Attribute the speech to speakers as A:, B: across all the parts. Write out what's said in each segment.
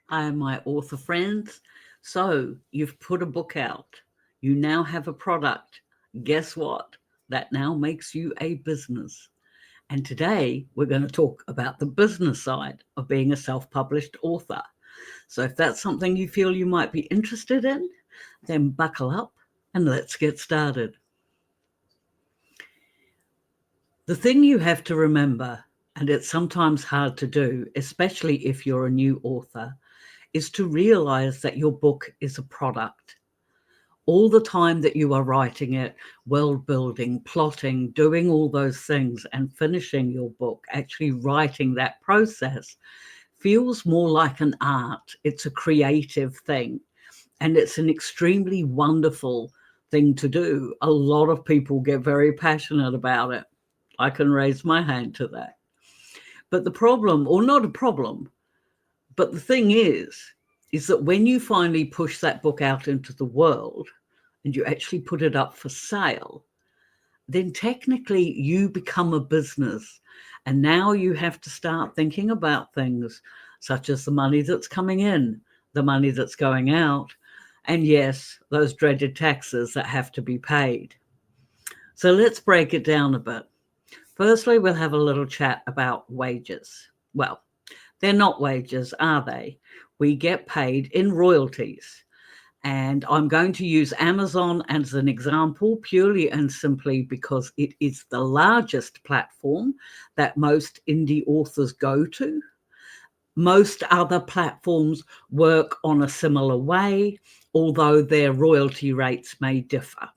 A: Hi, my author friends. So, you've put a book out. You now have a product. Guess what? That now makes you a business. And today we're going to talk about the business side of being a self published author. So, if that's something you feel you might be interested in, then buckle up and let's get started. The thing you have to remember, and it's sometimes hard to do, especially if you're a new author, is to realize that your book is a product. All the time that you are writing it, world building, plotting, doing all those things, and finishing your book, actually writing that process feels more like an art. It's a creative thing, and it's an extremely wonderful thing to do. A lot of people get very passionate about it. I can raise my hand to that. But the problem, or not a problem, but the thing is that when you finally push that book out into the world and you actually put it up for sale, then technically you become a business. And now you have to start thinking about things such as the money that's coming in, the money that's going out, and yes, those dreaded taxes that have to be paid. So let's break it down a bit. Firstly, we'll have a little chat about wages. Well, they're not wages, are they? We get paid in royalties. And I'm going to use Amazon as an example purely and simply because it is the largest platform that most indie authors go to. Most other platforms work on a similar way, although their royalty rates may differ.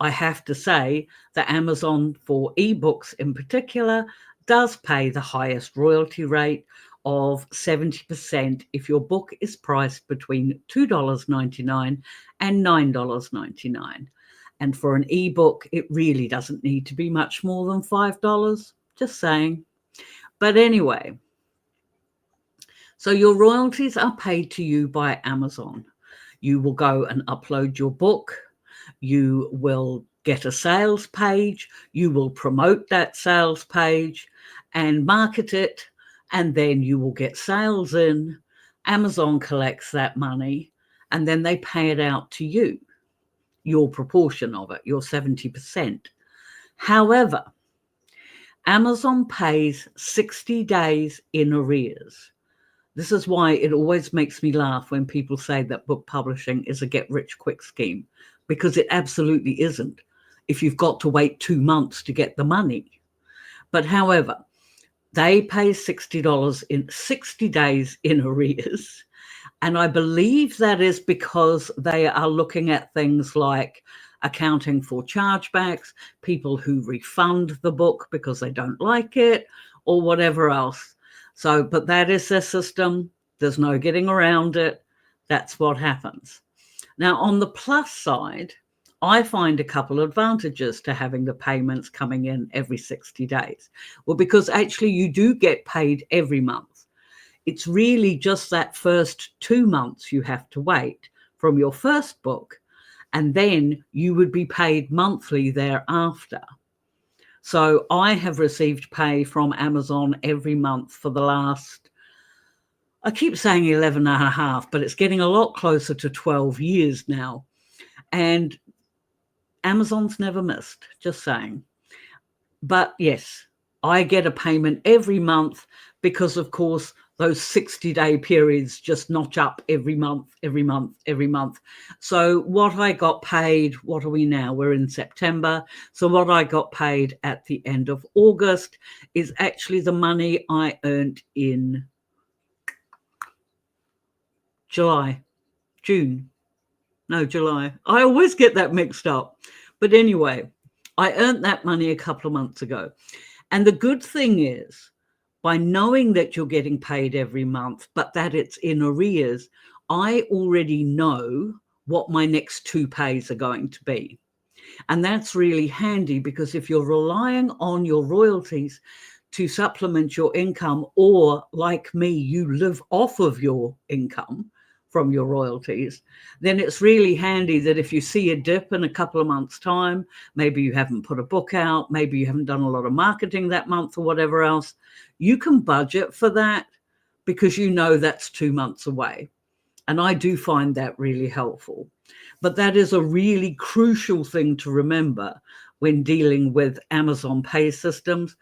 A: I have to say that Amazon, for ebooks in particular, does pay the highest royalty rate of 70% if your book is priced between $2.99 and $9.99. And for an ebook, it really doesn't need to be much more than $5. Just saying. But anyway, so your royalties are paid to you by Amazon. You will go and upload your book. You will get a sales page. You will promote that sales page and market it. And then you will get sales in. Amazon collects that money and then they pay it out to you, your proportion of it, your 70%. However, Amazon pays 60 days in arrears. This is why it always makes me laugh when people say that book publishing is a get rich quick scheme, because it absolutely isn't if you've got to wait 2 months to get the money. But however, they pay $60 in 60 days in arrears. And I believe that is because they are looking at things like accounting for chargebacks, people who refund the book because they don't like it, or whatever else. So, but that is their system. There's no getting around it. That's what happens. Now, on the plus side, I find a couple of advantages to having the payments coming in every 60 days. Well, because actually you do get paid every month. It's really just that first 2 months you have to wait from your first book, and then you would be paid monthly thereafter. So I have received pay from Amazon every month for the last, I keep saying 11 and a half, but it's getting a lot closer to 12 years now. And Amazon's never missed, just saying. But yes, I get a payment every month because, of course, those 60-day periods just notch up every month, every month, every month. So what I got paid, what are we now? We're in September. So what I got paid at the end of August is actually the money I earned in July, June. No, July. I always get that mixed up. But anyway, I earned that money a couple of months ago. And the good thing is, by knowing that you're getting paid every month, but that it's in arrears, I already know what my next two pays are going to be. And that's really handy because if you're relying on your royalties to supplement your income, or like me, you live off of your income from your royalties, then it's really handy that if you see a dip in a couple of months' time, maybe you haven't put a book out, maybe you haven't done a lot of marketing that month or whatever else, you can budget for that because you know that's 2 months away. And I do find that really helpful. But that is a really crucial thing to remember when dealing with Amazon Pay systems.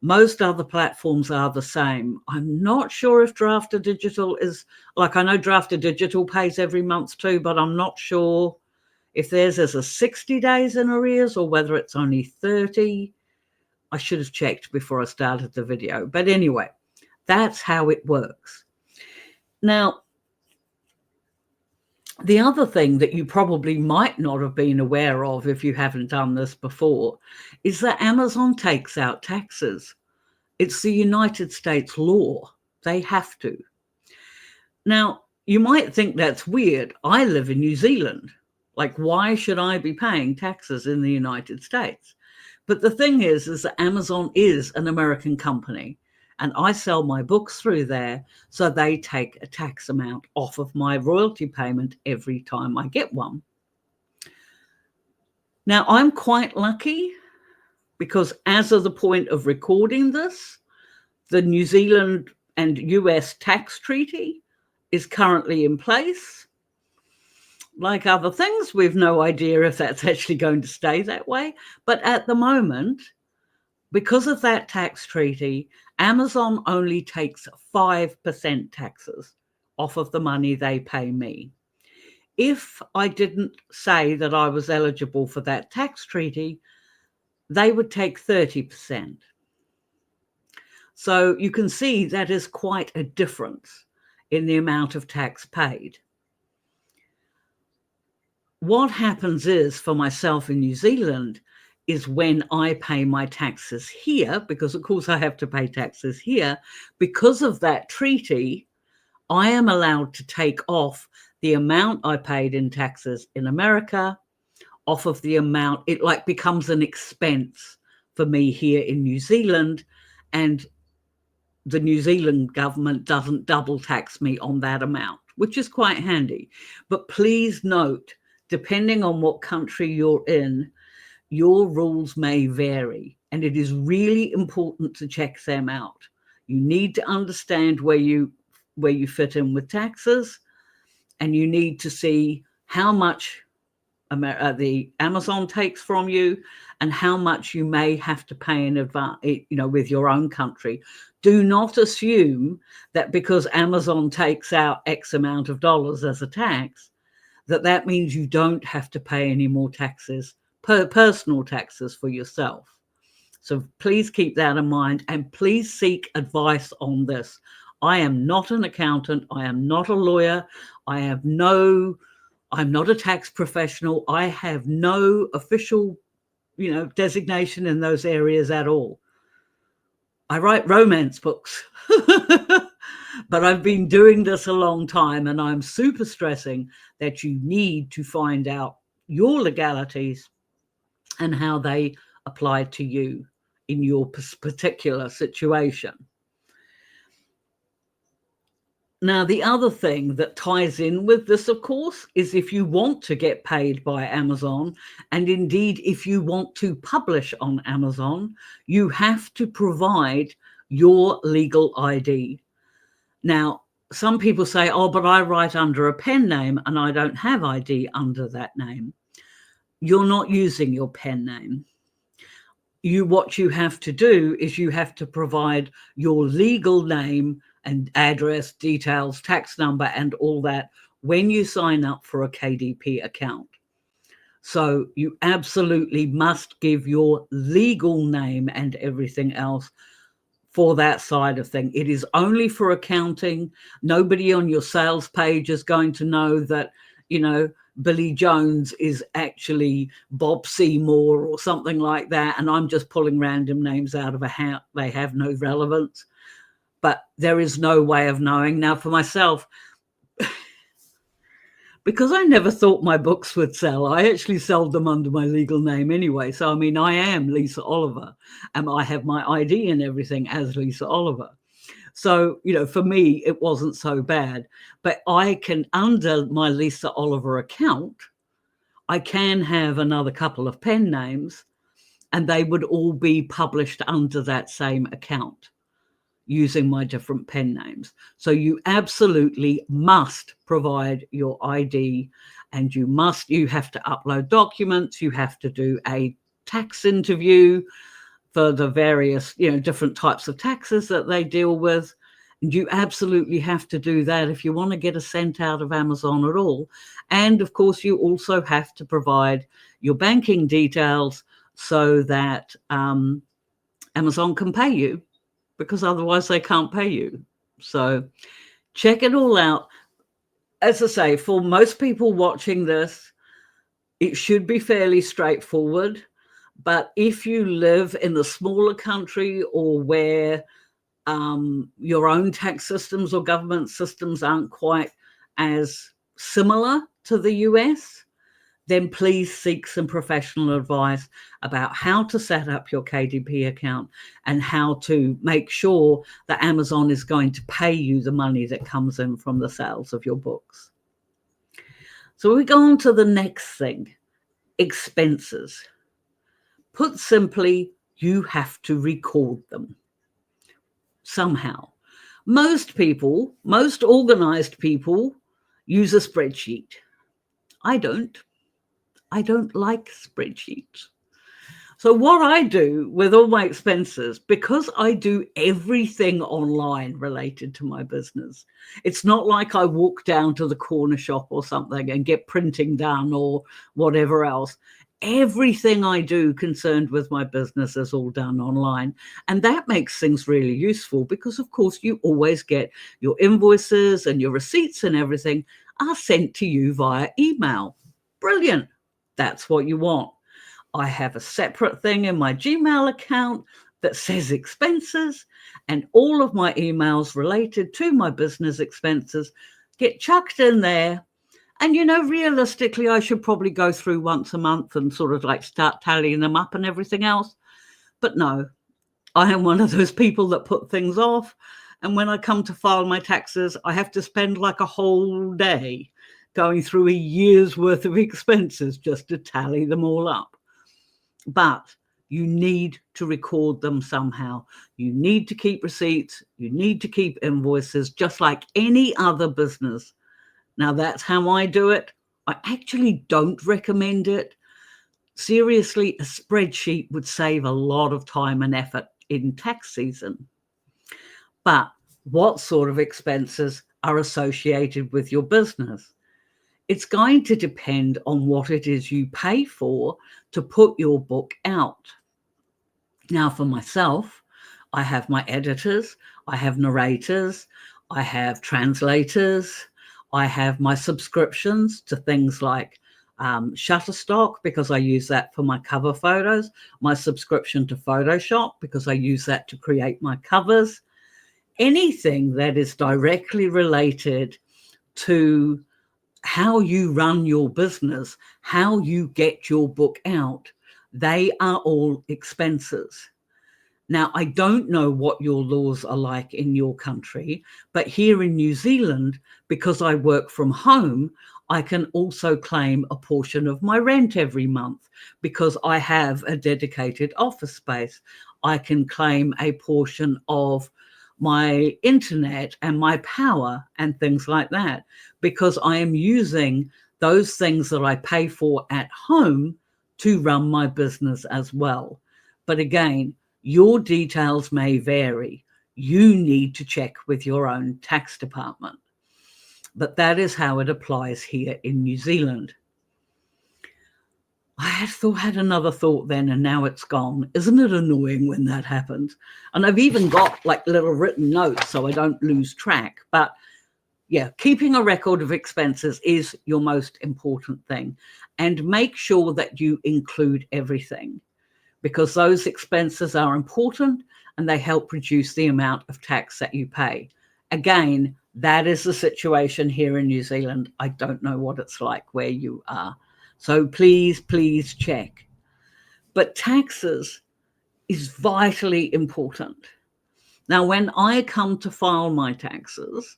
A: Most other platforms are the same. I'm not sure if Drafter Digital is, like, I know Drafter Digital pays every month too, but I'm not sure if theirs is a 60 days in arrears or whether it's only 30. I should have checked before I started the video. But anyway, that's how it works. Now, the other thing that you probably might not have been aware of if you haven't done this before is that Amazon takes out taxes. It's the United States law. They have to. Now, you might think that's weird. I live in New Zealand. Like, why should I be paying taxes in the United States? But the thing is that Amazon is an American company, and I sell my books through there, so they take a tax amount off of my royalty payment every time I get one. Now, I'm quite lucky because as of the point of recording this, the New Zealand and US tax treaty is currently in place. Like other things, we've no idea if that's actually going to stay that way. But at the moment, because of that tax treaty, Amazon only takes 5% taxes off of the money they pay me. If I didn't say that I was eligible for that tax treaty, they would take 30%. So you can see that is quite a difference in the amount of tax paid. What happens is, for myself in New Zealand, is when I pay my taxes here, because of course I have to pay taxes here, because of that treaty, I am allowed to take off the amount I paid in taxes in America off of the amount. It like becomes an expense for me here in New Zealand, and the New Zealand government doesn't double tax me on that amount, which is quite handy. But please note, depending on what country you're in, your rules may vary, and it is really important to check them out. You need to understand where you fit in with taxes, and you need to see how much the Amazon takes from you and how much you may have to pay in advance, with your own country. Do not assume that because Amazon takes out X amount of dollars as a tax, that means you don't have to pay any more taxes, personal taxes for yourself. So please keep that in mind, and please seek advice on this. I am not an accountant. I am not a lawyer. I'm not a tax professional. I have no official, designation in those areas at all. I write romance books, but I've been doing this a long time, and I'm super stressing that you need to find out your legalities and how they apply to you in your particular situation. Now, the other thing that ties in with this, of course, is if you want to get paid by Amazon, and indeed if you want to publish on Amazon, you have to provide your legal ID. Now, some people say, oh, but I write under a pen name and I don't have ID under that name. You're not using your pen name. What you have to do is you have to provide your legal name and address, details, tax number, and all that when you sign up for a KDP account. So you absolutely must give your legal name and everything else for that side of thing. It is only for accounting. Nobody on your sales page is going to know that, Billy Jones is actually Bob Seymour or something like that, and I'm just pulling random names out of a hat. They have no relevance. But there is no way of knowing. Now, for myself, because I never thought my books would sell, I actually sold them under my legal name anyway. So, I am Lisa Oliver, and I have my ID and everything as Lisa Oliver. So, for me, it wasn't so bad. But I can, under my Lisa Oliver account, I can have another couple of pen names, and they would all be published under that same account. using my different pen names. So you absolutely must provide your ID, and you have to upload documents, you have to do a tax interview for the various, different types of taxes that they deal with. And you absolutely have to do that if you want to get a cent out of Amazon at all. And of course, you also have to provide your banking details so that Amazon can pay you, because otherwise they can't pay you. So check it all out. As I say, for most people watching this, it should be fairly straightforward. But if you live in a smaller country, or where your own tax systems or government systems aren't quite as similar to the US, then please seek some professional advice about how to set up your KDP account and how to make sure that Amazon is going to pay you the money that comes in from the sales of your books. So we go on to the next thing, expenses. Put simply, you have to record them somehow. Most organized people use a spreadsheet. I don't like spreadsheets. So what I do with all my expenses, because I do everything online related to my business, it's not like I walk down to the corner shop or something and get printing done or whatever else. Everything I do concerned with my business is all done online. And that makes things really useful, because of course you always get your invoices and your receipts and everything are sent to you via email. Brilliant. That's what you want. I have a separate thing in my Gmail account that says expenses, and all of my emails related to my business expenses get chucked in there. And, realistically, I should probably go through once a month and sort of like start tallying them up and everything else. But no, I am one of those people that put things off. And when I come to file my taxes, I have to spend like a whole day going through a year's worth of expenses just to tally them all up. But you need to record them somehow. You need to keep receipts. You need to keep invoices, just like any other business. Now, that's how I do it. I actually don't recommend it. Seriously, a spreadsheet would save a lot of time and effort in tax season. But what sort of expenses are associated with your business? It's going to depend on what it is you pay for to put your book out. Now, for myself, I have my editors, I have narrators, I have translators, I have my subscriptions to things like Shutterstock, because I use that for my cover photos, my subscription to Photoshop, because I use that to create my covers. Anything that is directly related to how you run your business, how you get your book out, they are all expenses. Now, I don't know what your laws are like in your country, but here in New Zealand, because I work from home, I can also claim a portion of my rent every month because I have a dedicated office space. I can claim a portion of my internet and my power and things like that, because I am using those things that I pay for at home to run my business as well. But again, your details may vary. You need to check with your own tax department. But that is how it applies here in New Zealand. I had another thought then, and now it's gone. Isn't it annoying when that happens? And I've even got like little written notes so I don't lose track. But yeah, keeping a record of expenses is your most important thing. And make sure that you include everything, because those expenses are important and they help reduce the amount of tax that you pay. Again, that is the situation here in New Zealand. I don't know what it's like where you are. So please, please check. But taxes is vitally important. Now, when I come to file my taxes,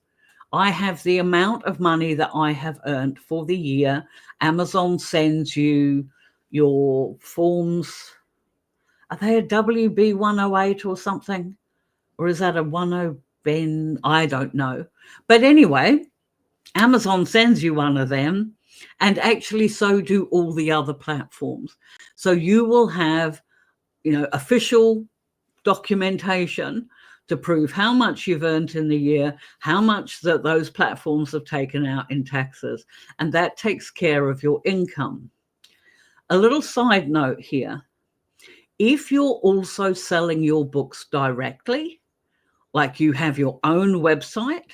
A: I have the amount of money that I have earned for the year. Amazon sends you your forms. Are they a WB 108 or something? Or is that a 10 Ben? I don't know. But anyway, Amazon sends you one of them, and actually so do all the other platforms. So you will have, official documentation to prove how much you've earned in the year, how much that those platforms have taken out in taxes, and that takes care of your income. A little side note here. If you're also selling your books directly, like you have your own website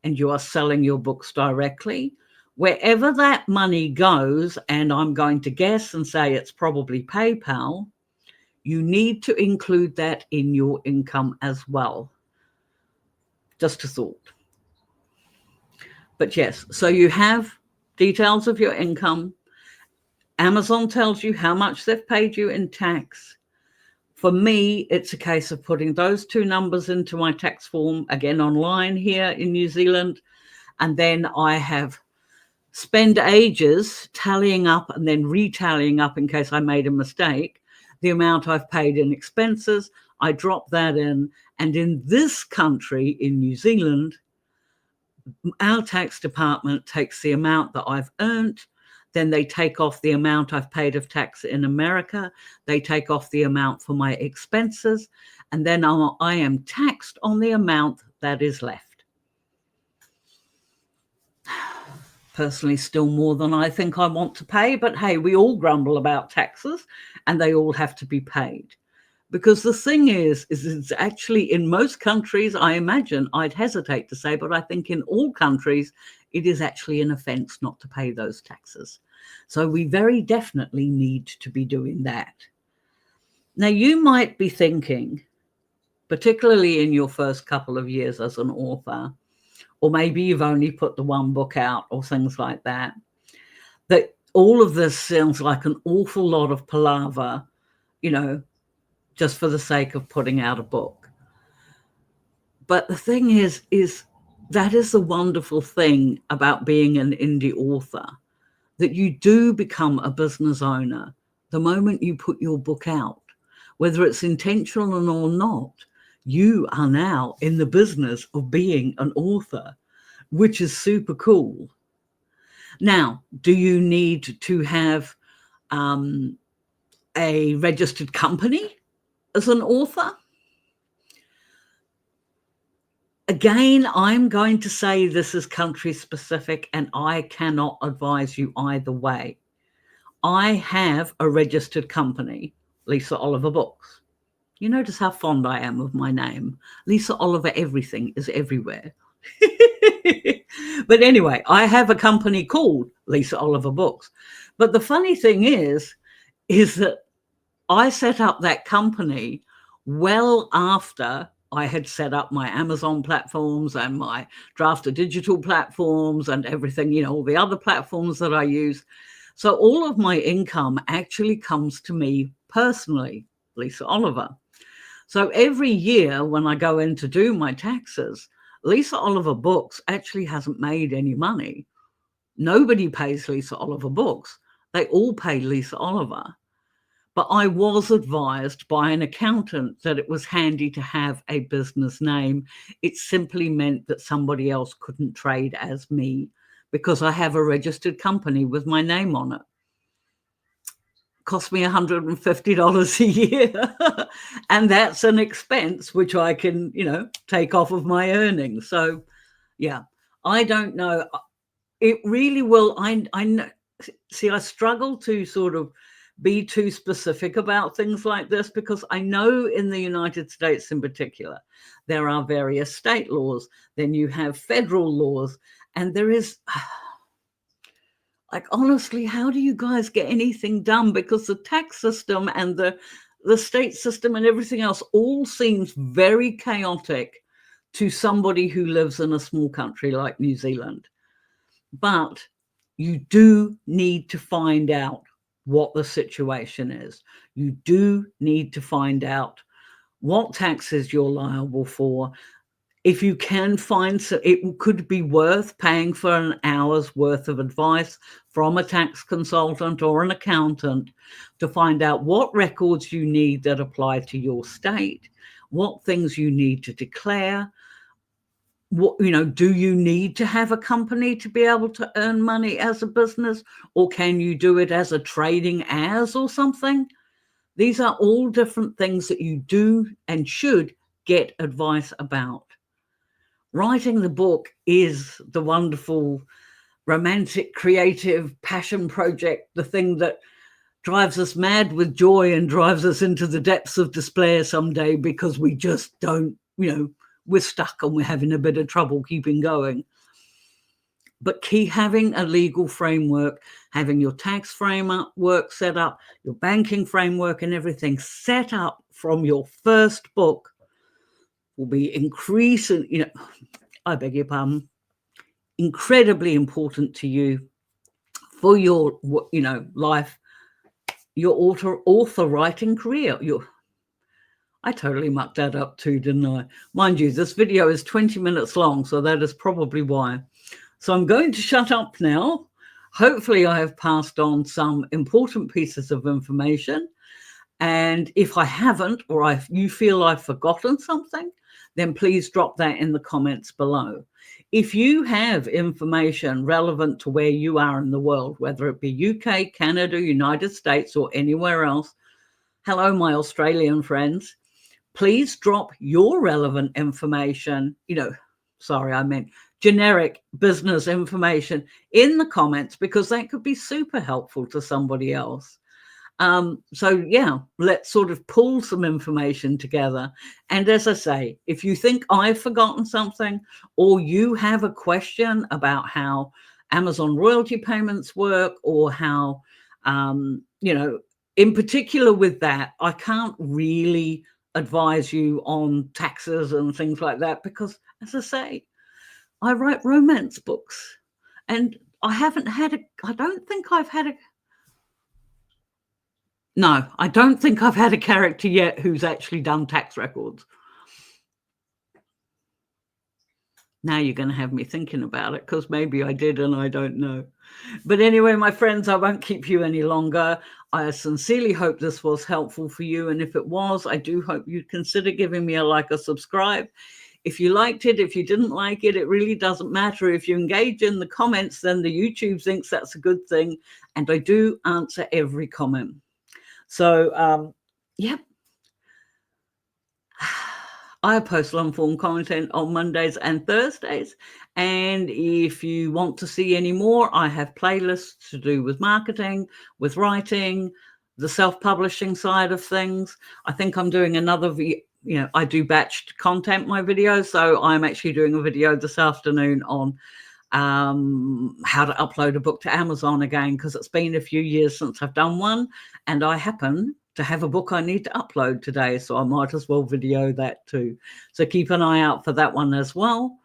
A: and you are selling your books directly, wherever that money goes, and I'm going to guess and say it's probably PayPal, you need to include that in your income as well. Just a thought. But yes, so you have details of your income. Amazon tells you how much they've paid you in tax. For me, it's a case of putting those two numbers into my tax form, again online here in New Zealand, and then I have spent ages tallying up and then retallying up in case I made a mistake, the amount I've paid in expenses. I drop that in, and in this country, in New Zealand, our tax department takes the amount that I've earned, then they take off the amount I've paid of tax in America, they take off the amount for my expenses, and then I am taxed on the amount that is left. Personally, still more than I think I want to pay, but hey, we all grumble about taxes and they all have to be paid. Because the thing is it's actually in most countries, I imagine, I'd hesitate to say, but I think in all countries, it is actually an offence not to pay those taxes. So we very definitely need to be doing that. Now, you might be thinking, particularly in your first couple of years as an author, or maybe you've only put the one book out or things like that, that all of this sounds like an awful lot of palaver, just for the sake of putting out a book. But the thing is that is the wonderful thing about being an indie author, that you do become a business owner the moment you put your book out. Whether it's intentional or not, you are now in the business of being an author, which is super cool. Now, do you need to have a registered company as an author? Again, I'm going to say this is country specific and I cannot advise you either way. I have a registered company, Lisa Oliver Books. You notice how fond I am of my name. Lisa Oliver everything is everywhere. But anyway, I have a company called Lisa Oliver Books. But the funny thing is that I set up that company well after I had set up my Amazon platforms and my Draft2Digital platforms and everything, all the other platforms that I use. So all of my income actually comes to me personally, Lisa Oliver. So every year when I go in to do my taxes, Lisa Oliver Books actually hasn't made any money. Nobody pays Lisa Oliver Books. They all pay Lisa Oliver. But I was advised by an accountant that it was handy to have a business name. It simply meant that somebody else couldn't trade as me because I have a registered company with my name on it. Cost me $150 a year. And that's an expense which I can, take off of my earnings. So, yeah, I don't know. It really will. I know. See, I struggle to sort of be too specific about things like this because I know in the United States in particular, there are various state laws, then you have federal laws, and there is, like, honestly, how do you guys get anything done? Because the tax system and the state system and everything else all seems very chaotic to somebody who lives in a small country like New Zealand. But you do need to find out what the situation is. You do need to find out what taxes you're liable for. If you can find, so it could be worth paying for an hour's worth of advice from a tax consultant or an accountant to find out what records you need that apply to your state, what things you need to declare. What, do you need to have a company to be able to earn money as a business, or can you do it as a trading as or something? These are all different things that you do and should get advice about. Writing the book is the wonderful, romantic, creative passion project, the thing that drives us mad with joy and drives us into the depths of despair someday because we just don't, we're stuck and we're having a bit of trouble keeping going. But keep having a legal framework, having your tax framework set up, your banking framework and everything set up from your first book will be increasing, I beg your pardon, incredibly important to you for your, life, your author writing career. I totally mucked that up too, didn't I? Mind you, this video is 20 minutes long, so that is probably why. So I'm going to shut up now. Hopefully I have passed on some important pieces of information. And if I haven't, or you feel I've forgotten something, then please drop that in the comments below. If you have information relevant to where you are in the world, whether it be UK, Canada, United States, or anywhere else, hello, my Australian friends, please drop your relevant information, sorry, I meant generic business information in the comments, because that could be super helpful to somebody else. So yeah, let's sort of pull some information together. And as I say, if you think I've forgotten something, or you have a question about how Amazon royalty payments work, or how, in particular with that, I can't really advise you on taxes and things like that, because as I say, I write romance books and I don't think I've had a character yet who's actually done tax records. Now you're going to have me thinking about it, because maybe I did and I don't know. But anyway, my friends, I won't keep you any longer. I sincerely hope this was helpful for you. And if it was, I do hope you'd consider giving me a like or subscribe. If you liked it, if you didn't like it, it really doesn't matter. If you engage in the comments, then the YouTube thinks that's a good thing. And I do answer every comment. So, yep. I post long-form content on Mondays and Thursdays. And if you want to see any more, I have playlists to do with marketing, with writing, the self-publishing side of things. I think I'm doing another, I do batched content, my videos. So I'm actually doing a video this afternoon on how to upload a book to Amazon again, because it's been a few years since I've done one. And I happen to have a book I need to upload today, so I might as well video that too. So keep an eye out for that one as well.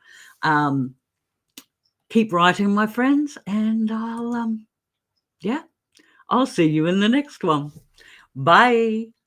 A: Keep writing, my friends, and I'll see you in the next one. Bye.